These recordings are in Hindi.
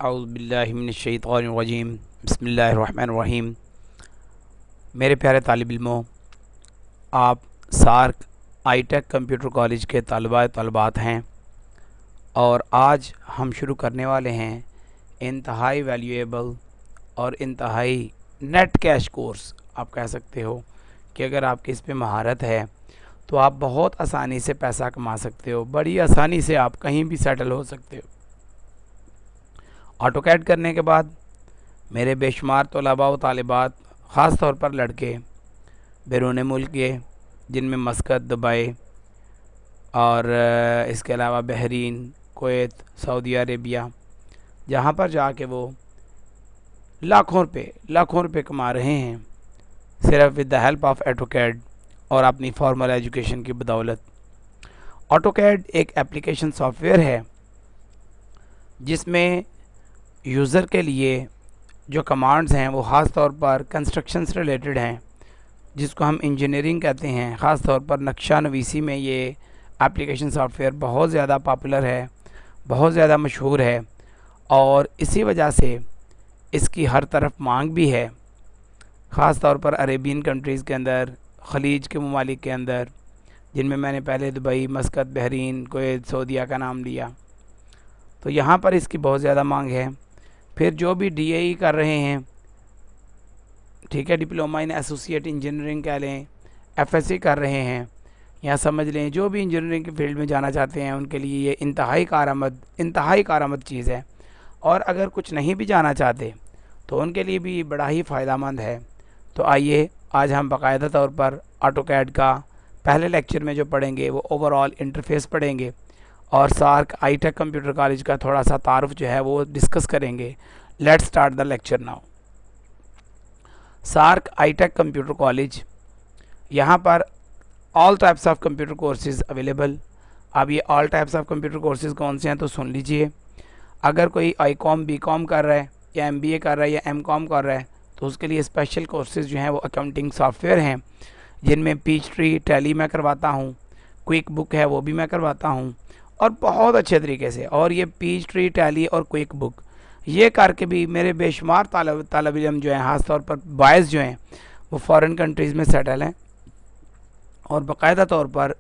औज़ुबिल्लाहिमिनश्शैतानिर्रजीम बिस्मिल्लाहिर्रहमानिर्रहीम। मेरे प्यारे तालिब इल्मों, आप सार्क आई-टेक कंप्यूटर कॉलेज के तलबात हैं और आज हम शुरू करने वाले हैं इंतहाई वैल्यूएबल और इंतहाई नेट कैश कोर्स। आप कह सकते हो कि अगर आपकी इस पे महारत है तो आप बहुत आसानी से पैसा कमा सकते हो, बड़ी आसानी से आप कहीं भी सेटल हो सकते हो। ऑटोकैड करने के बाद मेरे बेशुमार तलबा व तालिबात, ख़ास तौर पर लड़के बैरून मुल्क के, जिनमें मस्कत, दुबई और इसके अलावा बहरीन, कुवैत, सऊदी अरेबिया, जहाँ पर जाके वो लाखों रुपए कमा रहे हैं सिर्फ with the help of AutoCAD और अपनी फॉर्मल एजुकेशन की बदौलत। ऑटोकैड एक एप्लीकेशन सॉफ्टवेयर है जिसमें यूज़र के लिए जो कमांड्स हैं वो ख़ास तौर पर कंस्ट्रक्शन से रिलेटेड हैं, जिसको हम इंजीनियरिंग कहते हैं। ख़ास तौर पर नक्शा नवीसी में ये एप्लीकेशन सॉफ्टवेयर बहुत ज़्यादा पॉपुलर है, बहुत ज़्यादा मशहूर है और इसी वजह से इसकी हर तरफ मांग भी है। ख़ास तौर पर अरेबियन कंट्रीज़ के अंदर, ख़लीज के ममालिक के अंदर, जिनमें मैंने पहले दुबई, मस्कत, बहरीन, कुवैत, सऊदीया का नाम लिया, तो यहाँ पर इसकी बहुत ज़्यादा मांग है। फिर जो भी DAE कर रहे हैं, ठीक है, डिप्लोमा इन एसोसिएट इंजीनियरिंग कह लें, FSC कर रहे हैं, या समझ लें जो भी इंजीनियरिंग के फील्ड में जाना चाहते हैं, उनके लिए ये इंतहाई कारआमद चीज़ है। और अगर कुछ नहीं भी जाना चाहते तो उनके लिए भी बड़ा ही फ़ायदेमंद है। तो आइए आज हम बाकायदा तौर पर ऑटोकैड का पहले लेक्चर में जो पढ़ेंगे वो ओवरऑल इंटरफेस पढ़ेंगे और सार्क आई-टेक कंप्यूटर कॉलेज का थोड़ा सा तारुफ जो है वो डिस्कस करेंगे। Let's start the lecture now. SAARC I Tech computer college, यहाँ पर all types of computer courses available. अब ये all types of computer courses कौन से हैं तो सुन लीजिए। अगर कोई आई.कॉम, बी.कॉम कर रहा है या MBA कर रहा है या M.कॉम कर रहा है तो उसके लिए स्पेशल कोर्सेज जो हैं वो अकाउंटिंग सॉफ्टवेयर हैं, जिनमें पीचट्री, टैली मैं करवाता हूँ, क्विक बुक है वो भी मैं करवाता हूँ और बहुत अच्छे तरीके से। और ये पीचट्री, टैली और क्विक बुक ये करके भी मेरे बेशुमार तालिब इल्म जो हैं, ख़ास तौर पर बॉयज़ जो हैं, वो फॉरेन कंट्रीज़ में सेटल हैं और बाकायदा तौर पर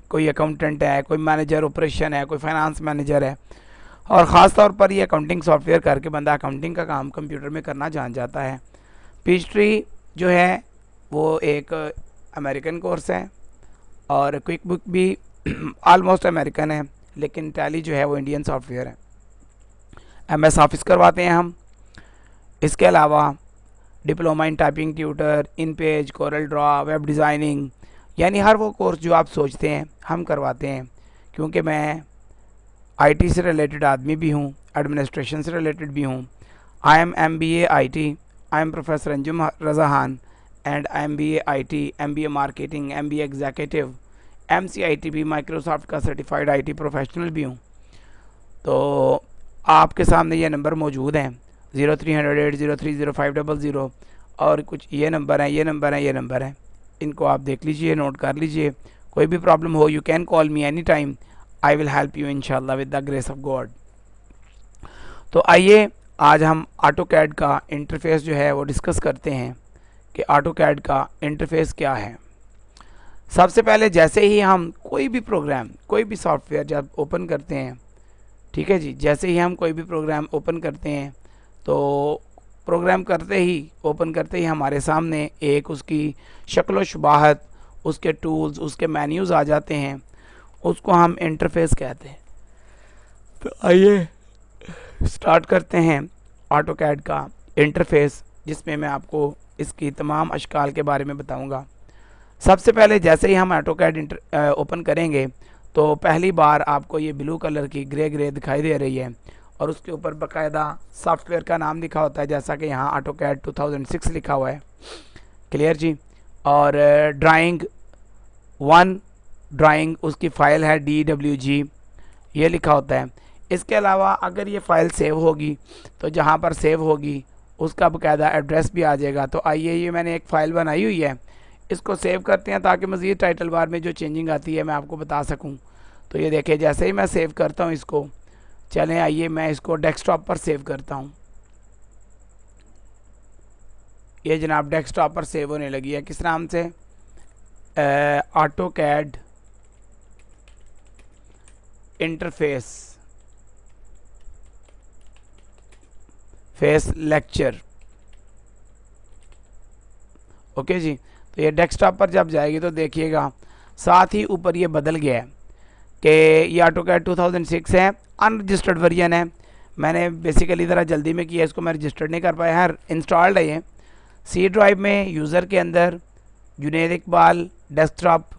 कोई अकाउंटेंट है, कोई मैनेजर ऑपरेशन है, कोई फाइनेंस मैनेजर है, और ख़ास तौर पर ये अकाउंटिंग सॉफ्टवेयर करके बंदा अकाउंटिंग का काम कंप्यूटर में करना जान जाता है। पीचट्री जो है वो एक अमेरिकन कोर्स है और क्विक बुक भी ऑलमोस्ट अमेरिकन है, लेकिन टैली जो है वो इंडियन सॉफ्टवेयर है। MS ऑफिस करवाते हैं हम। इसके अलावा diploma in typing tutor, in page, Corel Draw, web designing, यानी हर वो कोर्स जो आप सोचते हैं हम करवाते हैं। क्योंकि मैं IT से रिलेटेड आदमी भी हूँ, एडमिनिस्ट्रेशन से रिलेटेड भी हूँ। I am MBA IT, I am professor Anjum Raza Khan and MBA IT, MBA marketing, MBA executive, MCIT भी, माइक्रोसॉफ्ट का सर्टिफाइड IT प्रोफेशनल भी हूँ। तो आपके सामने ये नंबर मौजूद हैं 0308030500 और कुछ ये नंबर हैं, इनको आप देख लीजिए, नोट कर लीजिए। कोई भी प्रॉब्लम हो you can call me any time, I will help you इंशाल्लाह with the grace of God. तो आइए आज हम ऑटोकैड का इंटरफेस जो है वो डिस्कस करते हैं कि ऑटोकैड का इंटरफेस क्या है। सबसे पहले जैसे ही हम कोई भी प्रोग्राम, कोई भी सॉफ्टवेयर जब ओपन करते हैं, ठीक है जी, जैसे ही हम कोई भी प्रोग्राम ओपन करते हैं तो प्रोग्राम ओपन करते ही हमारे सामने एक उसकी शक्ल व शुबाहत, उसके टूल्स, उसके मेन्यूज़ आ जाते हैं, उसको हम इंटरफेस कहते हैं। तो आइए स्टार्ट करते हैं ऑटोकैड का इंटरफेस, जिसमें मैं आपको इसकी तमाम अशकाल के बारे में बताऊंगा। सबसे पहले जैसे ही हम ऑटोकैड ओपन करेंगे तो पहली बार आपको ये ब्लू कलर की ग्रे दिखाई दे रही है और उसके ऊपर बाकायदा सॉफ्टवेयर का नाम लिखा होता है, जैसा कि यहाँ ऑटोकैड 2006 लिखा हुआ है। क्लियर जी। और ड्राइंग उसकी फ़ाइल है DWG, ये लिखा होता है। इसके अलावा अगर ये फ़ाइल सेव होगी तो जहाँ पर सेव होगी उसका बाकायदा एड्रेस भी आ जाएगा। तो आइए, ये मैंने एक फ़ाइल बनाई हुई है, इसको सेव करते हैं ताकि मज़ीद टाइटल बार में जो चेंजिंग आती है मैं आपको बता सकूं। तो ये देखिए, जैसे ही मैं सेव करता हूं इसको चलें आइए मैं इसको डेस्कटॉप पर सेव करता हूँ। ये जनाब डेस्कटॉप पर सेव होने लगी है। किस नाम से? AutoCAD interface lecture. ओके जी, तो ये डेस्कटॉप पर जब जाएगी तो देखिएगा साथ ही ऊपर ये बदल गया है कि ये ऑटोकैड 2006 है, अनरजिस्टर्ड वर्जन है। मैंने बेसिकली ज़रा जल्दी में किया, इसको मैं रजिस्टर्ड नहीं कर पाया। हर इंस्टॉल्ड है ये सी ड्राइव में यूज़र के अंदर। Junaid Iqbal desktop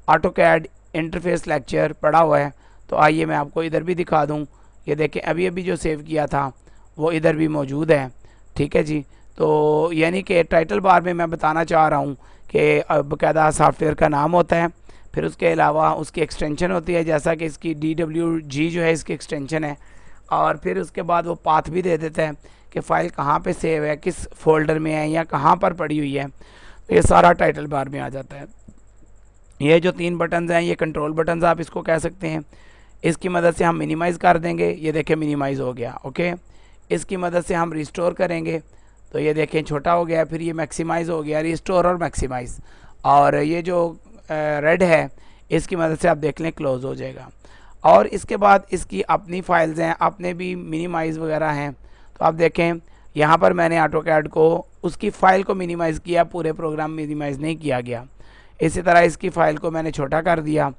AutoCAD interface lecture पड़ा हुआ है। तो आइए मैं आपको इधर भी दिखा दूं। ये देखें अभी अभी जो सेव किया था वो इधर भी मौजूद है। ठीक है जी, तो यानी कि टाइटल बार में मैं बताना चाह रहा हूँ कि बाकायदा सॉफ्टवेयर का नाम होता है, फिर उसके अलावा उसकी एक्सटेंशन होती है, जैसा कि इसकी DWG जो है इसकी एक्सटेंशन है, और फिर उसके बाद वो पाथ भी दे देता है कि फ़ाइल कहाँ पे सेव है, किस फोल्डर में है या कहाँ पर पड़ी हुई है। तो ये सारा टाइटल बार में आ जाता है। ये जो 3 बटन्स हैं ये कंट्रोल बटन्स आप इसको कह सकते हैं। इसकी मदद से हम मिनिमाइज़ कर देंगे, ये देखें मिनिमाइज़ हो गया। ओके, इसकी मदद से हम रिस्टोर करेंगे तो ये देखें छोटा हो गया, फिर ये मैक्सिमाइज़ हो गया, रिस्टोर और मैक्सिमाइज़। और ये जो रेड है इसकी मदद से आप देख लें क्लोज़ हो जाएगा। और इसके बाद इसकी अपनी फाइल्स हैं, अपने भी मिनिमाइज़ वगैरह हैं। तो आप देखें यहाँ पर मैंने ऑटोकैड को उसकी फ़ाइल को मिनिमाइज़ किया, पूरे प्रोग्राम मिनिमाइज़ नहीं किया गया। इसी तरह इसकी फ़ाइल को मैंने छोटा कर दिया।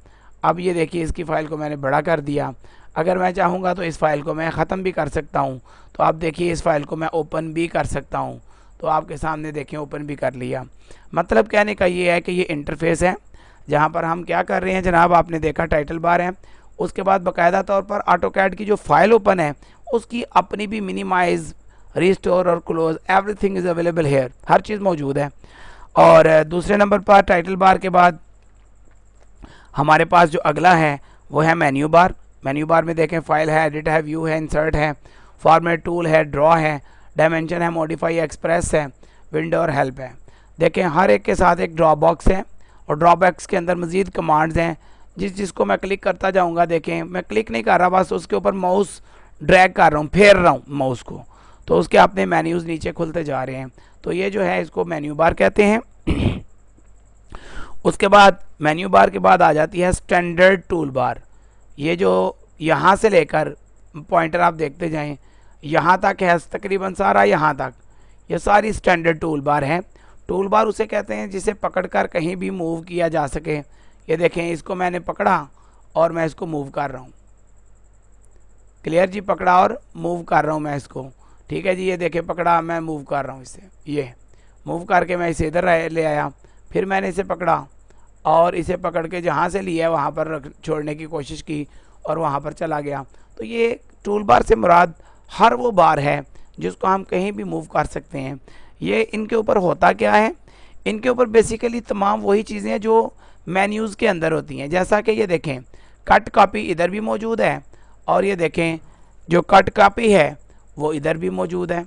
अब ये देखिए इसकी फ़ाइल को मैंने बड़ा कर दिया। अगर मैं चाहूँगा तो इस फ़ाइल को मैं ख़त्म भी कर सकता हूँ। तो आप देखिए इस फ़ाइल को मैं ओपन भी कर सकता हूँ। तो आपके सामने देखें ओपन भी कर लिया। मतलब कहने का ये है कि ये इंटरफेस है जहाँ पर हम क्या कर रहे हैं जनाब, आपने देखा टाइटल बार है, उसके बाद बाकायदा तौर पर ऑटोकैड की जो फाइल ओपन है उसकी अपनी भी मिनिमाइज़, रिस्टोर और close everything is available here, हर चीज़ मौजूद है। और दूसरे नंबर पर टाइटल बार के बाद हमारे पास जो अगला है वो है मेन्यू बार। मेन्यू बार में देखें फाइल है, एडिट है, व्यू है, इंसर्ट है, फॉर्मेट टूल है, ड्रॉ है, डायमेंशन है, मॉडिफाई एक्सप्रेस है, विंडो और हेल्प है। देखें हर एक के साथ एक ड्रॉ बॉक्स है और ड्रॉ बॉक्स के अंदर मज़ीद कमांड्स हैं जिसको मैं क्लिक करता जाऊंगा। देखें मैं क्लिक नहीं कर रहा, बस उसके ऊपर माउस ड्रैग कर रहा हूँ, फेर रहा हूँ माउस को, तो उसके अपने मेन्यूज़ नीचे खुलते जा रहे हैं। तो ये जो है इसको मेन्यू बार कहते हैं। उसके बाद मेन्यू बार के बाद आ जाती है स्टैंडर्ड टूल बार। ये जो यहाँ से लेकर पॉइंटर आप देखते जाएं यहाँ तक है, तकरीबन सारा यहाँ तक, ये सारी स्टैंडर्ड टूल बार है। टूल बार उसे कहते हैं जिसे पकड़कर कहीं भी मूव किया जा सके। ये देखें इसको मैंने पकड़ा और मैं इसको मूव कर रहा हूँ। क्लियर जी, पकड़ा और मूव कर रहा हूँ मैं इसको। ठीक है जी, ये देखें पकड़ा, मैं मूव कर रहा हूँ इसे, ये मूव करके मैं इसे इधर ले आया, फिर मैंने इसे पकड़ा और इसे पकड़ के जहाँ से लिया है वहाँ पर छोड़ने की कोशिश की और वहाँ पर चला गया। तो ये टूल बार से मुराद हर वो बार है जिसको हम कहीं भी मूव कर सकते हैं। ये इनके ऊपर होता क्या है, इनके ऊपर बेसिकली तमाम वही चीज़ें हैं जो मेन्यूज़ के अंदर होती हैं। जैसा कि ये देखें कट कॉपी इधर भी मौजूद है और ये देखें जो कट कॉपी है वो इधर भी मौजूद है।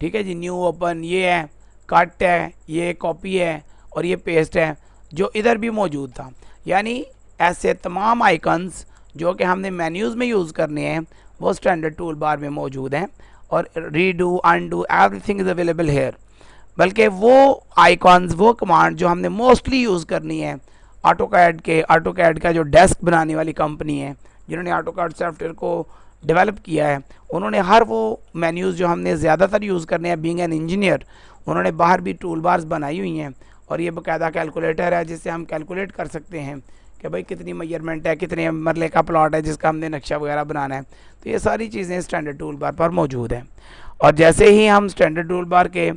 ठीक है जी, न्यू ओपन ये है, कट है, ये कॉपी है और ये पेस्ट है जो इधर भी मौजूद था। यानी ऐसे तमाम आइकन्स जो कि हमने मेन्यूज़ में यूज़ करने हैं वो स्टैंडर्ड टूल बार में मौजूद हैं। और redo, undo, everything is available hair. बल्कि वो आइकॉन्स, वो कमांड जो हमने मोस्टली यूज़ करनी है ऑटोकैड का जो डेस्क बनाने वाली कंपनी है जिन्होंने ऑटोकैड सॉफ्टवेयर को डेवलप किया है, उन्होंने हर वो मेन्यूज़ जो हमने ज़्यादातर यूज़ करने हैं, बीइंग एन इंजीनियर, उन्होंने बाहर भी टूल बार्स बनाई हुई हैं। और ये बाकायदा कैलकुलेटर है जिससे हम कैलकुलेट कर सकते हैं कि भाई कितनी मेजरमेंट है, कितने मरले का प्लॉट है जिसका हमने नक्शा वगैरह बनाना है। तो ये सारी चीज़ें स्टैंडर्ड टूल बार पर मौजूद हैं। और जैसे ही हम स्टैंडर्ड टूल बार के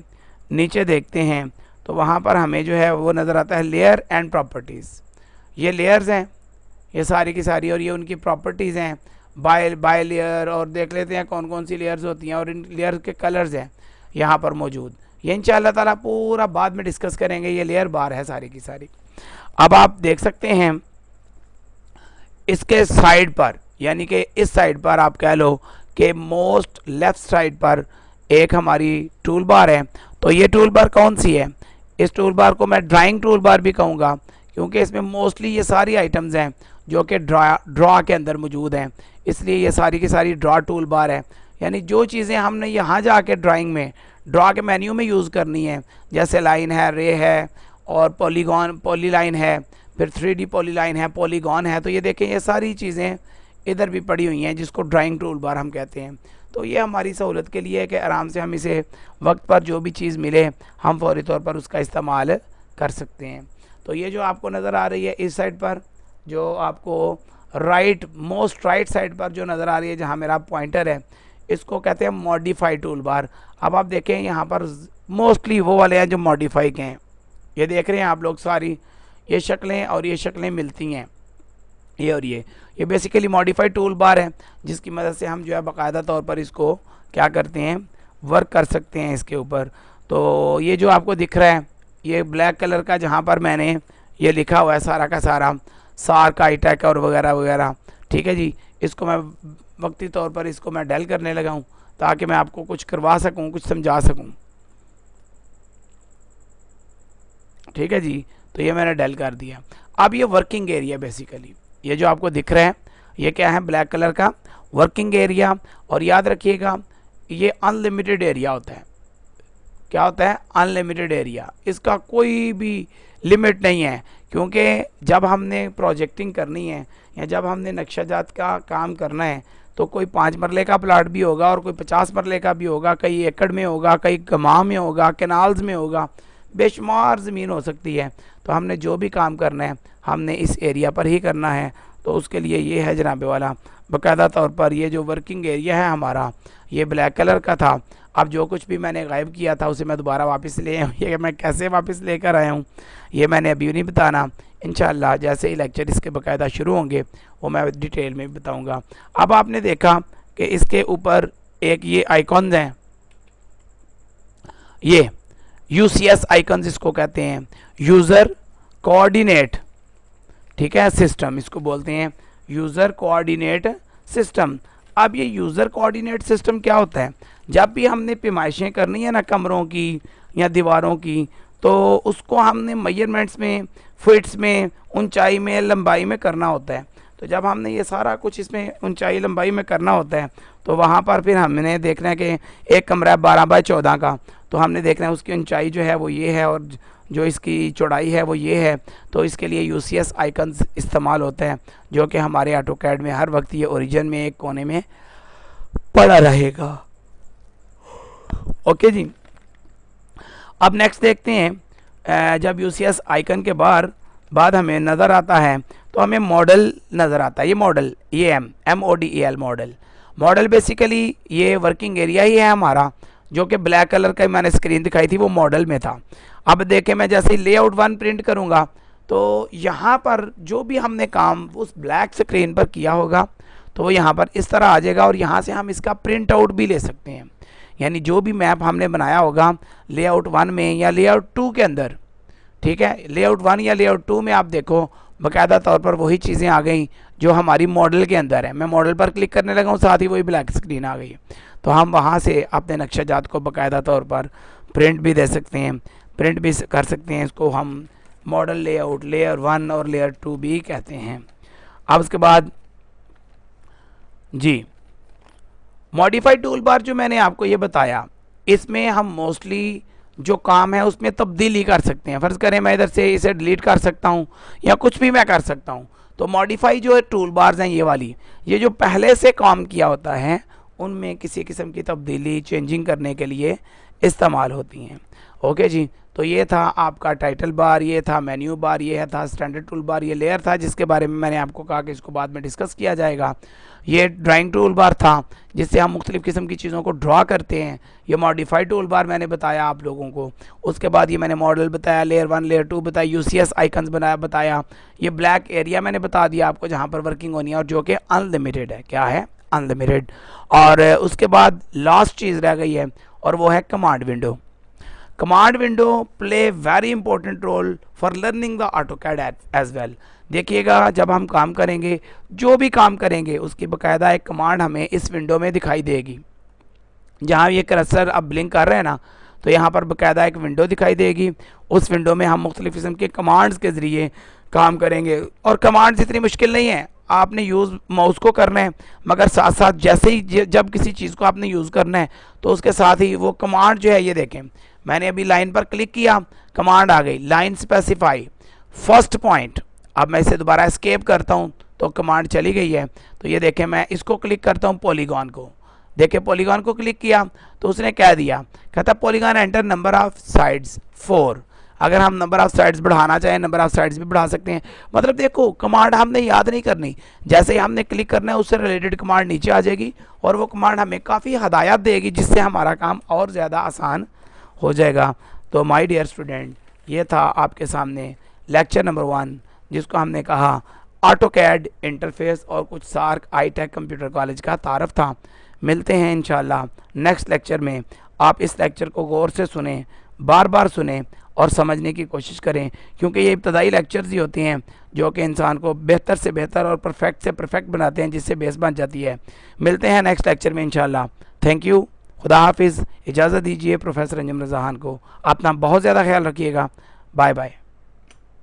नीचे देखते हैं तो वहाँ पर हमें जो है वो नज़र आता है लेयर एंड प्रॉपर्टीज़। ये लेयर्स हैं ये सारी की सारी और ये उनकी प्रॉपर्टीज़ हैं बाय लेयर। और देख लेते हैं कौन कौन सी लेयर्स होती हैं और इन लेयर के कलर्स हैं यहाँ पर मौजूद। ये इंशाअल्लाह ताला पूरा बाद में डिस्कस करेंगे। ये लेयर बार है सारी की सारी। अब आप देख सकते हैं इसके साइड पर, यानी कि इस साइड पर आप कह लो कि मोस्ट लेफ्ट साइड पर एक हमारी टूल बार है। तो ये टूल बार कौन सी है? इस टूल बार को मैं ड्राइंग टूल बार भी कहूँगा क्योंकि इसमें मोस्टली ये सारी आइटम्स हैं जो कि ड्रा के अंदर मौजूद हैं, इसलिए ये सारी की सारी ड्रा टूल बार है। यानी जो चीज़ें हमने यहाँ जाके ड्राइंग में ड्रा के मेन्यू में यूज़ करनी है, जैसे लाइन है, रे है और पॉलीगॉन पॉलीलाइन है, फिर 3D पॉलीलाइन है, पॉलीगॉन है, तो ये देखें ये सारी चीज़ें इधर भी पड़ी हुई हैं जिसको ड्राइंग टूल बार हम कहते हैं। तो ये हमारी सहूलत के लिए है कि आराम से हम इसे वक्त पर जो भी चीज़ मिले हम फौरी तौर पर उसका इस्तेमाल कर सकते हैं। तो ये जो आपको नज़र आ रही है इस साइड पर, जो आपको मोस्ट राइट साइड पर जो नज़र आ रही है जहाँ मेरा पॉइंटर है, इसको कहते हैं मॉडिफाई टूल बार। अब आप देखें यहाँ पर मोस्टली वो वाले हैं जो मॉडिफाई के हैं। ये देख रहे हैं आप लोग, सारी ये शक्लें और ये शक्लें मिलती हैं, ये और ये बेसिकली मॉडिफाइड टूल बार है जिसकी मदद से हम जो है बाकायदा तौर पर इसको क्या करते हैं, वर्क कर सकते हैं इसके ऊपर। तो ये जो आपको दिख रहा है ये ब्लैक कलर का, जहाँ पर मैंने ये लिखा हुआ है सारा का सारा सार्क, आईटेक और वगैरह वगैरह, ठीक है जी। इसको मैं वक्ती तौर पर इसको मैं डेल करने लगा हूँ ताकि मैं आपको कुछ करवा सकूँ, कुछ समझा सकूँ, ठीक है जी। तो ये मैंने डेल कर दिया। अब ये वर्किंग एरिया बेसिकली ये जो आपको दिख रहा है ये क्या है, ब्लैक कलर का वर्किंग एरिया। और याद रखिएगा ये अनलिमिटेड एरिया होता है। क्या होता है, अनलिमिटेड एरिया। इसका कोई भी लिमिट नहीं है, क्योंकि जब हमने प्रोजेक्टिंग करनी है या जब हमने नक्शाजात का काम करना है तो कोई 5 मरले का प्लाट भी होगा और कोई 50 मरले का भी होगा, कई एकड़ में होगा, कई गमाह में होगा, कैनाल्स में होगा, बेशुमार ज़मीन हो सकती है। तो हमने जो भी काम करना है हमने इस एरिया पर ही करना है। तो उसके लिए ये है जनाबे वाला बाकायदा तौर पर ये जो वर्किंग एरिया है हमारा, ये ब्लैक कलर का था। अब जो कुछ भी मैंने गायब किया था उसे मैं दोबारा वापस ले आया हूँ। ये मैं कैसे वापस लेकर आया हूँ ये मैंने अभी नहीं बताना, इंशाल्लाह जैसे ही लेक्चर इसके बाकायदा शुरू होंगे वो मैं डिटेल में बताऊँगा। अब आपने देखा कि इसके ऊपर एक ये आइकॉन्स हैं, ये UCS आइकन्स इसको कहते हैं, यूज़र कोऑर्डिनेट, ठीक है, सिस्टम इसको बोलते हैं, यूज़र कोऑर्डिनेट सिस्टम। अब ये यूज़र कोऑर्डिनेट सिस्टम क्या होता है, जब भी हमने पैमाइशें करनी है ना कमरों की या दीवारों की, तो उसको हमने मेजरमेंट्स में, फिट्स में, ऊंचाई में, लंबाई में करना होता है। तो जब हमने ये सारा कुछ इसमें ऊंचाई लंबाई में करना होता है तो वहाँ पर फिर हमने देखना है कि एक कमरा है 12 बाय 14 का, तो हमने देखना है उसकी ऊंचाई जो है वो ये है और जो इसकी चौड़ाई है वो ये है। तो इसके लिए UCS आइकन्स इस्तेमाल होते हैं जो कि हमारे ऑटोकैड में हर वक्त ये ओरिजिन में एक कोने में पड़ा रहेगा। ओके जी। अब नेक्स्ट देखते हैं, जब UCS आइकन के बाद हमें नज़र आता है तो हमें मॉडल नज़र आता है। ये मॉडल, ये MODEL मॉडल बेसिकली ये वर्किंग एरिया ही है हमारा, जो कि ब्लैक कलर का मैंने स्क्रीन दिखाई थी वो मॉडल में था। अब देखें मैं जैसे ही लेआउट 1 प्रिंट करूँगा तो यहाँ पर जो भी हमने काम उस ब्लैक स्क्रीन पर किया होगा तो वो यहाँ पर इस तरह आ जाएगा और यहाँ से हम इसका प्रिंट आउट भी ले सकते हैं। यानी जो भी मैप हमने बनाया होगा लेआउट 1 में या लेआउट 2 के अंदर, ठीक है, लेआउट 1 या लेआउट 2 में आप देखो बाकायदा तौर पर वही चीज़ें आ गई जो हमारी मॉडल के अंदर है। मैं मॉडल पर क्लिक करने लगा हूँ, साथ ही वही ब्लैक स्क्रीन आ गई। तो हम वहाँ से अपने नक्शाजात को बाकायदा तौर पर प्रिंट भी दे सकते हैं, प्रिंट भी कर सकते हैं। इसको हम मॉडल लेआउट लेयर 1 और लेयर 2 भी कहते हैं। अब उसके बाद जी मॉडिफाइड टूल बार जो मैंने आपको ये बताया, इसमें हम मोस्टली जो काम है उसमें तब्दीली कर सकते हैं। फ़र्ज़ करें मैं इधर से इसे डिलीट कर सकता हूँ या कुछ भी मैं कर सकता हूँ। तो मॉडिफाई जो है टूल बार्स हैं ये वाली, ये जो पहले से काम किया होता है उनमें किसी किस्म की तब्दीली चेंजिंग करने के लिए इस्तेमाल होती हैं। ओके जी। तो ये था आपका टाइटल बार, ये था मेन्यू बार, ये था स्टैंडर्ड टूल बार, ये लेयर था जिसके बारे में मैंने आपको कहा कि इसको बाद में डिस्कस किया जाएगा। ये ड्राइंग टूल बार था जिससे हम मुख्तलिफ़ किस्म की चीज़ों को ड्रा करते हैं। ये मॉडिफाइड टूल बार मैंने बताया आप लोगों को। उसके बाद ये मैंने मॉडल बताया, लेयर 1 लेयर 2 बताया, UCS आइकन्स बताया। ये ब्लैक एरिया मैंने बता दिया आपको जहाँ पर वर्किंग होनी है और जो कि अनलिमिटेड है। क्या है? अनलिमिटेड। और उसके बाद लास्ट चीज़ रह गई है और वो है command window. Command window play very important role for learning the AutoCAD as well. देखिएगा जब हम काम करेंगे, जो भी काम करेंगे उसकी बाकायदा एक कमांड हमें इस विंडो में दिखाई देगी। जहाँ ये कर्सर अब ब्लिंक कर रहे हैं ना, तो यहाँ पर बाकायदा एक विंडो दिखाई देगी। उस विंडो में हम मुख्तलिफ़ किस्म के कमांड्स के ज़रिए काम करेंगे। और कमांड्स इतनी मुश्किल नहीं है, आपने यूज़ माउस को करना है, मगर साथ साथ जैसे ही जब किसी चीज़ को आपने यूज़ करना है तो उसके साथ ही वो कमांड जो है, ये देखें मैंने अभी लाइन पर क्लिक किया, कमांड आ गई लाइन स्पेसिफाई फर्स्ट पॉइंट। अब मैं इसे दोबारा एस्केप करता हूँ तो कमांड चली गई है। तो ये देखें, मैं इसको क्लिक करता हूँ पॉलीगॉन को, देखिए पॉलीगॉन को क्लिक किया तो उसने क्या दिया, कहता polygon enter number of sides 4। अगर हम नंबर ऑफ साइड्स बढ़ाना चाहें, नंबर ऑफ साइड्स भी बढ़ा सकते हैं। मतलब देखो, कमांड हमने याद नहीं करनी, जैसे ही हमने क्लिक करना है उससे रिलेटेड कमांड नीचे आ जाएगी और वो कमांड हमें काफ़ी हदायत देगी, जिससे हमारा काम और ज़्यादा आसान हो जाएगा। तो माय डियर स्टूडेंट, ये था आपके सामने लेक्चर नंबर 1, जिसको हमने कहा ऑटोकैड इंटरफेस और कुछ सार्क आई-टेक कंप्यूटर कॉलेज का तारफ़ था। मिलते हैं इंशाल्लाह नेक्स्ट लेक्चर में। आप इस लेक्चर को गौर से सुने, बार बार सुने और समझने की कोशिश करें, क्योंकि ये इब्तदाई लेक्चर्स ही होते हैं जो कि इंसान को बेहतर से बेहतर और परफेक्ट से परफेक्ट बनाते हैं, जिससे बेस बन जाती है। मिलते हैं नेक्स्ट लेक्चर में इंशाल्लाह। थैंक यू, खुदा हाफिज़। इजाज़त दीजिए प्रोफेसर अंजुम रज़ा खान को। अपना बहुत ज़्यादा ख्याल रखिएगा। Bye bye.